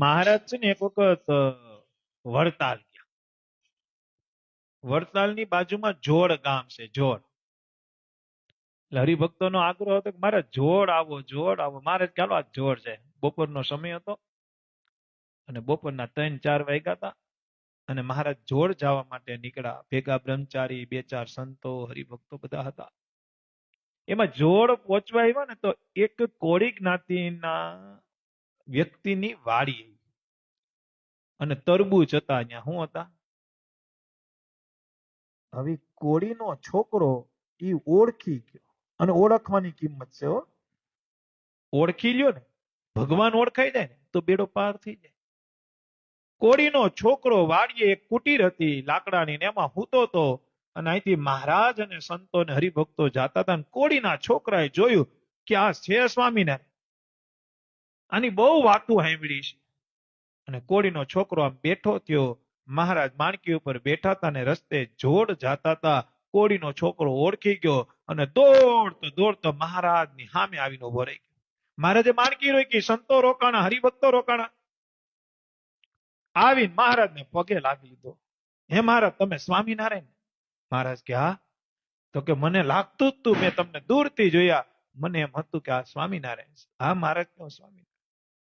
મહારાજ છે ને એક વખત વડતાલ ગયા. વડતાલની બાજુમાં જોડ ગામ છે, જોડ. એટલે હરિભક્તોનો આગ્રહ હતો કે મારે જોડ આવો, જોડ આવો. મહારાજ ચાલો આ જોડ છે. બપોરનો સમય હતો અને બપોરના 3-4 વાગ્યા હતા અને મહારાજ જોડ જવા માટે નીકળ્યા. ભેગા બ્રહ્મચારી, 2-4 સંતો, હરિભક્તો બધા હતા. એમાં જોડ પહોંચવા આવ્યા ને તો એક કોળી જ્ઞાતિના વ્યક્તિની વાડી અને તરબૂચ હતા. અહીંયા શું હતા? હવે કોળીનો છોકરો એ ઓળખી ગયો, અને ઓળખવાની કિંમત છે હો. ઓળખી લ્યો ને, ભગવાન ઓળખાઈ જાય ને તો બેડો પાર થઈ જાય. કોળીનો છોકરો વાડીએ એક કુટીર હતી લાકડાની, ને એમાં હૂતો તો, અને અહીંથી મહારાજ અને સંતો ને હરિભક્તો જાતા હતા. કોળીના છોકરાએ જોયું કે આ છે સ્વામિનારાયણ, આની બહુ વાતું સાંભળી છે. અને કોળીનો છોકરો આમ બેઠો થયો. મહારાજ માણકી ઉપર બેઠા હતા ને રસ્તે જોડ જાતા હતા. કોળીનો છોકરો ઓળખી ગયો અને દોડતો દોડતો મહારાજની સામે આવીને ઉભો રહી ગયો. મહારાજે માણકી રોકી, સંતો રોકાણા, હરિભક્તો રોકાણા. આવીને મહારાજને પગે લાગી લીધો. હે મહારાજ, તમે સ્વામિનારાયણ? મહારાજ કે હા. તો કે મને લાગતું જ તું, મેં તમને દૂરથી જોયા, મને એમ હતું કે આ સ્વામિનારાયણ છે. હા મહારાજ, ક્યાં સ્વામિનારાયણ?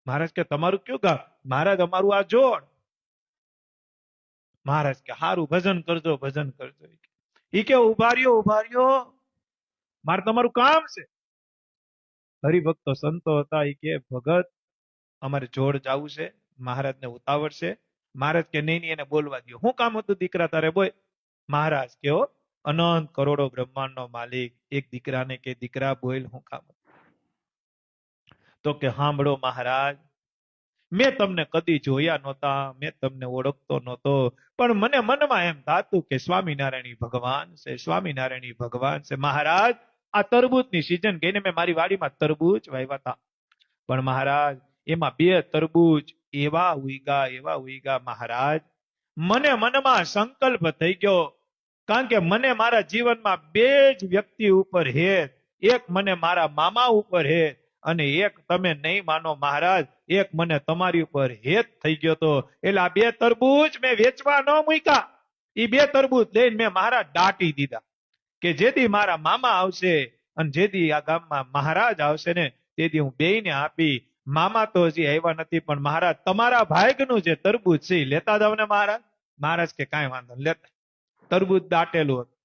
મહારાજ કે તમારું કયું ગામ? મહારાજ અમારું આ જોડ. મહારાજ કે હારું, ભજન કરજો, ભજન કરજો. ઈ કે ઉભા રહ્યો, ઉભા રહ્યો, મારે તમારું કામ છે. હરિભક્તો સંતો હતા. ઈ કે ભગત, અમારે જોડ જવું છે, મહારાજને ઉતાવળ છે. મહારાજ કે નહીં નહીં, એને બોલવા દો. શું કામ હતું દીકરા તારે, બોય? મહારાજ કે અનંત કરોડો બ્રહ્માંડનો માલિક, એક દીકરાને કે દીકરા બોલ, શું કામ હતું? તો કે સાંભળો મહારાજ, મેં તમને કદી જોયા નહોતા, મેં તમને ઓળખતો નહોતો, પણ મને મનમાં એમ થાતું કે સ્વામિનારાયણ ભગવાન છે, સ્વામિનારાયણ ભગવાન છે. મહારાજ, આ તરબૂચની સિઝન ગઈને મેં મારી વાડીમાં તરબૂચ વાવ્યા હતા, પણ મહારાજ એમાં 2 તરબૂચ એવા ઉગ્યા મહારાજ, મને મનમાં સંકલ્પ થઈ ગયો. કારણ કે મને મારા જીવનમાં 2 જ વ્યક્તિ ઉપર હેત, એક મને મારા મામા ઉપર હેત, અને એક તમે નહીં માનો મહારાજ, એક મને તમારી ઉપર હેત થઈ ગયો તો. એટલે આ 2 તરબૂચ મેં વેચવા ન મૂક્યા. એ 2 તરબૂચ લઈને મેં મહારાજ દાટી દીધા, કે જેથી મારા મામા આવશે અને જેથી આ ગામમાં મહારાજ આવશે ને, તેથી હું બેયને આપી. મામા તો હજી આવ્યા નથી, પણ મહારાજ તમારા ભાગનું જે તરબૂચ છે એ લેતા જાવ ને મહારાજ. મહારાજ કે કાંઈ વાંધો નહીં, લેતા. તરબૂચ દાટેલું હતું.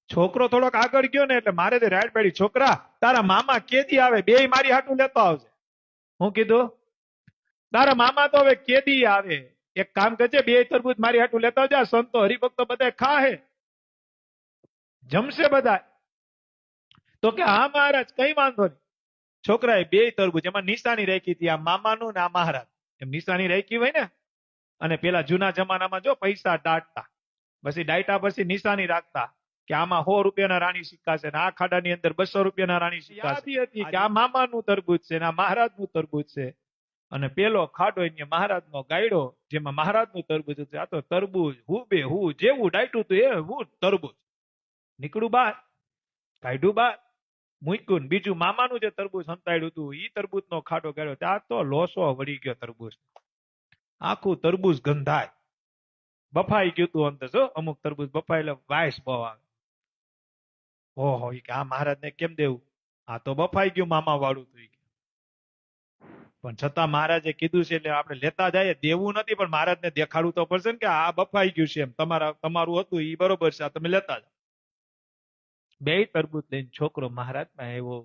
છોકરો થોડોક આગળ ગયો ને એટલે મારે રાડ પાડી, છોકરા તારા મામા કેદી આવે, 2 મારી હાટું લેતો આવજે. હું કીધું? તારા મામા તો હવે કેદી આવે, એક કામ કરજે, 2 તરબૂચ મારી હાટું લેતા આવજે. સંતો હરિભક્તો બધા ખાહે, જમશે બધા. તો કે હા મહારાજ, કઈ વાંધો નહીં. છોકરાએ 2 તરબૂચ, એમાં નિશાની રાખી હતી, આ મામાનું ને આ મહારાજ, એમ નિશાની રાખી હોય ને. અને પેલા જૂના જમાનામાં જો પૈસા દાટતા, પછી ડાયટા પછી નિશાની રાખતા કે આમાં 100 રૂપિયાના રાણી સિક્કા છે, ને આ ખાડાની અંદર 200 રૂપિયાના રાણી સિક્કા હતી, કે આ મામાનું તરબૂચ છે ને આ મહારાજનું તરબૂચ છે. અને પેલો ખાડો એને મહારાજનો ગાયડો, જેમાં મહારાજનું તરબૂચ હતું. આ તો તરબૂચ હુબે હું જેવું ડાયટું હતું એ હું તરબૂચ નીકળું બહાર, કાઢ્યું બહાર, મૂક્યું. બીજું મામાનું જે તરબૂચ સંતાડ્યું હતું ઈ તરબૂચનો ખાડો ગાળ્યો. ત્યાં તો લોસો વળી ગયો તરબૂચ, આખું તરબૂચ ગંધાય, બફાઈ ગયું હતું અંદર. જો અમુક તરબૂચ બફાય એટલે વાયસ બહુ આવે. ઓહો, કે આ મહારાજને કેમ દેવું, આ તો બફાઈ ગયું મામા વાળું હતું. પણ છતાં મહારાજે કીધું છે એટલે આપણે લેતા જઈએ, દેવું નથી, પણ મહારાજને દેખાડવું તો પડશે ને કે આ બફાઈ ગયું છે, એમ તમારું હતું એ બરોબર છે, આ તમે લેતા જાઓ. 2 તરબૂચ લઈને છોકરો મહારાજમાં આવ્યો.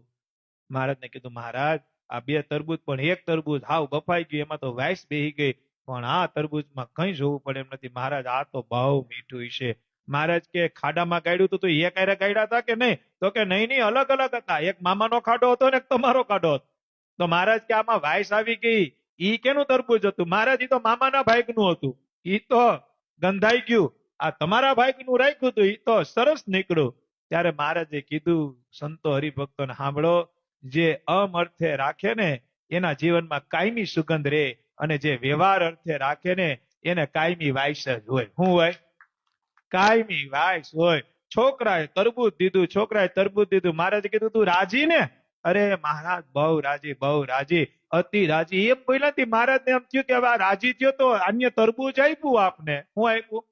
મહારાજને કીધું, મહારાજ આ 2 તરબૂચ, પણ એક તરબૂચ હાવ બફાઈ ગયું, એમાં તો વાયસ બેહી ગઈ, પણ આ તરબૂચમાં કઈ જોવું પડે એમ નથી. મહારાજ આ તો બહુ મીઠું છે. મહારાજ કે ખાડામાં ગાડ્યું હતું તો એક હારે ગાડ્યા હતા કે નહીં? તો કે નહીં નહીં, અલગ અલગ હતા, એક મામાનો ખાડો હતો ને એક તમારો ખાડો હતો. તો મહારાજ કે આમાં વાયસ આવી ગઈ, ઈ કેનું તરબૂચ હતું? મહારાજ ઈ તો મામાના ભાગનું હતું, ઈ તો ગંધાઈ ગયું. આ તમારા ભાગનું રાખ્યું હતું, ઈ તો સરસ નીકળ્યું. ત્યારે મહારાજે કીધું, સંતો હરિભક્તોને સાંભળો, જે અર્થે રાખે ને એના જીવનમાં કાયમી સુગંધ રહે, અને જે વ્યવહાર અર્થે રાખે ને એને કાયમી વાયસ જ હોય. શું હોય? કાયમી વાયસ હોય. છોકરાએ તરબૂચ દીધું, છોકરાએ તરબૂચ દીધું. મહારાજે કીધું, તું રાજી ને? અરે મહારાજ બહુ રાજી અતિ રાજી એમ બોલ્યા થી મહારાજ ને એમ થયું કે હવે આ રાજી થયો તો અન્ય તરબૂચ આપ્યું આપને. હું આપ્યું?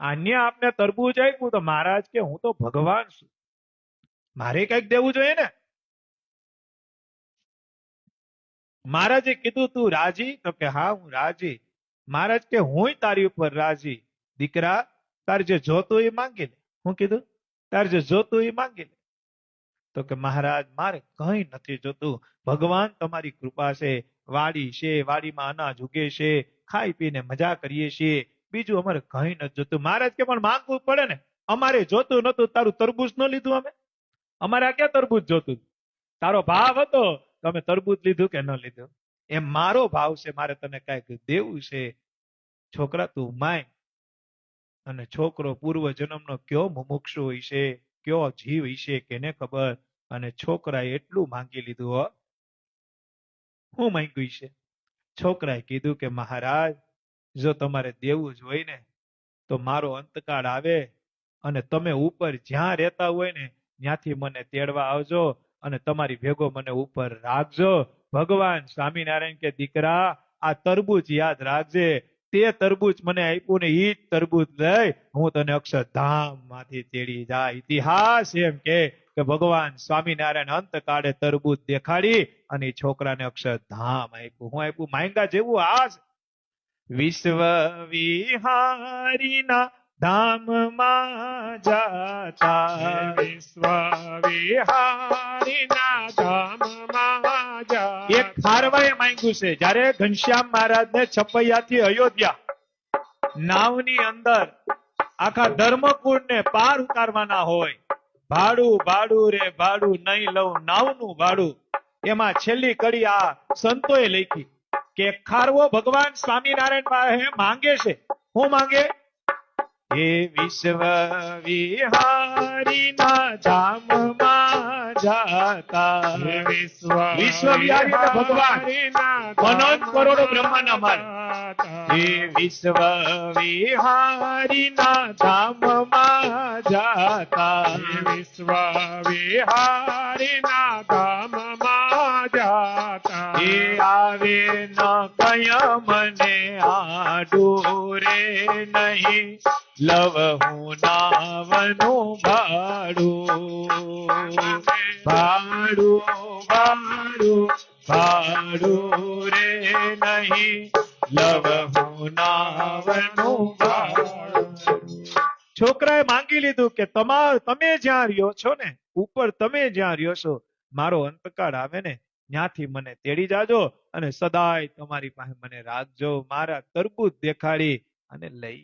અન્ય આપને તરબૂચ આપ્યું તો મહારાજ કે હું તો ભગવાન છું, મારે કઈક દેવું જોઈએ ને. મહારાજે કીધું તું રાજી? તો કે હા હું રાજી. મહારાજ કે હું તારી ઉપર રાજી. દીકરા તારે જે જોતું એ માંગી લે. હું કીધું? તારે જે જોતું એ માંગી લે. તો કે મહારાજ મારે કઈ નથી જોતું, ભગવાન તમારી કૃપા છે, વાડી છે, વાડીમાં અનાજ ઉગે છે, ખાઈ પીને મજા કરીએ છીએ, બીજું અમારે કઈ નથી જોતું. મહારાજ કે પણ માંગવું પડે ને, અમારે જોતું નતું તારું તરબૂચ ન લીધું અમે, અમારે આ ક્યાં તરબૂચ જોતું? તારો ભાવ હતો તમે તરબૂચ લીધું કે ન લીધું? એમ મારો ભાવ છે, મારે તને કઈક દેવું છે. છોકરા તું માંગ. અને છોકરો પૂર્વ જન્મનો કયો મુમુક્ષુ હોય છે, કયો જીવ હશે કેને ખબર. અને છોકરાએ એટલું માંગી લીધું. હો હું માંગ્યું છે? છોકરાએ કીધું કે મહારાજ જો તમારે દેવું જ હોય ને તો મારો અંતકાળ આવે અને તમે ઉપર જ્યાં રહેતા હોય ને ત્યાંથી મને તેડવા આવજો અને તમારી ભેગો મને ઉપર રાખજો. ભગવાન સ્વામિનારાયણ કે દીકરા આ તરબૂચ યાદ રાખજે, તે તરબૂચ મને આપ્યું ને ઈ જ તરબૂચ લઈ હું તને અક્ષરધામ માંથી તેડી જાય. ઇતિહાસ એમ કે ભગવાન સ્વામિનારાયણ અંતકાળે તરબૂચ દેખાડી અને ઈ છોકરાને અક્ષરધામ આપ્યું. હું આપ્યું? માંગ્યા જેવું આ છે. વિશ્વ વિહારીના ધામમાં જાતા, વિશ્વ વિહારીના ધામમાં જા. એક ખારવાએ માંગ્યું છે. જ્યારે ઘનશ્યામ મહારાજને છપૈયાથી અયોધ્યા નાવની અંદર આખા ધર્મકુળને પાર ઉતારવાના હોય, ભાડું ભાડું રે ભાડું નહીં લઉં નાવનું ભાડું, એમાં છેલ્લી કડી આ સંતોએ લખી કે ખારવો ભગવાન સ્વામિનારાયણ પાસે માંગે છે. હું માંગે? હે વિશ્વ વિહારીના ધામમાં જાતા. વિશ્વ વિહારી એટલે ભગવાન, અનંત કરોડો બ્રહ્માંડના માલિક. હે વિશ્વ વિહારીના ધામમાં જાતા. વિશ્વ વિહારીના ધામમાં જાતા. એ આવે ન કય મને આડું રે નહીં, લવ હું નાવનું ભાડું. ભાડું ભાડું ભાડું રે નહીં, લવ હું નાવનું ભાડું. છોકરાએ માંગી લીધું કે તમે જ્યાં રહ્યો છો ને ઉપર, તમે જ્યાં રહ્યો છો મારો અંતકાળ આવે ને ત્યાંથી મને તેડી જાજો અને સદાય તમારી પાસે મને રાખજો. મારા તરબૂચ દેખાડી અને લઈ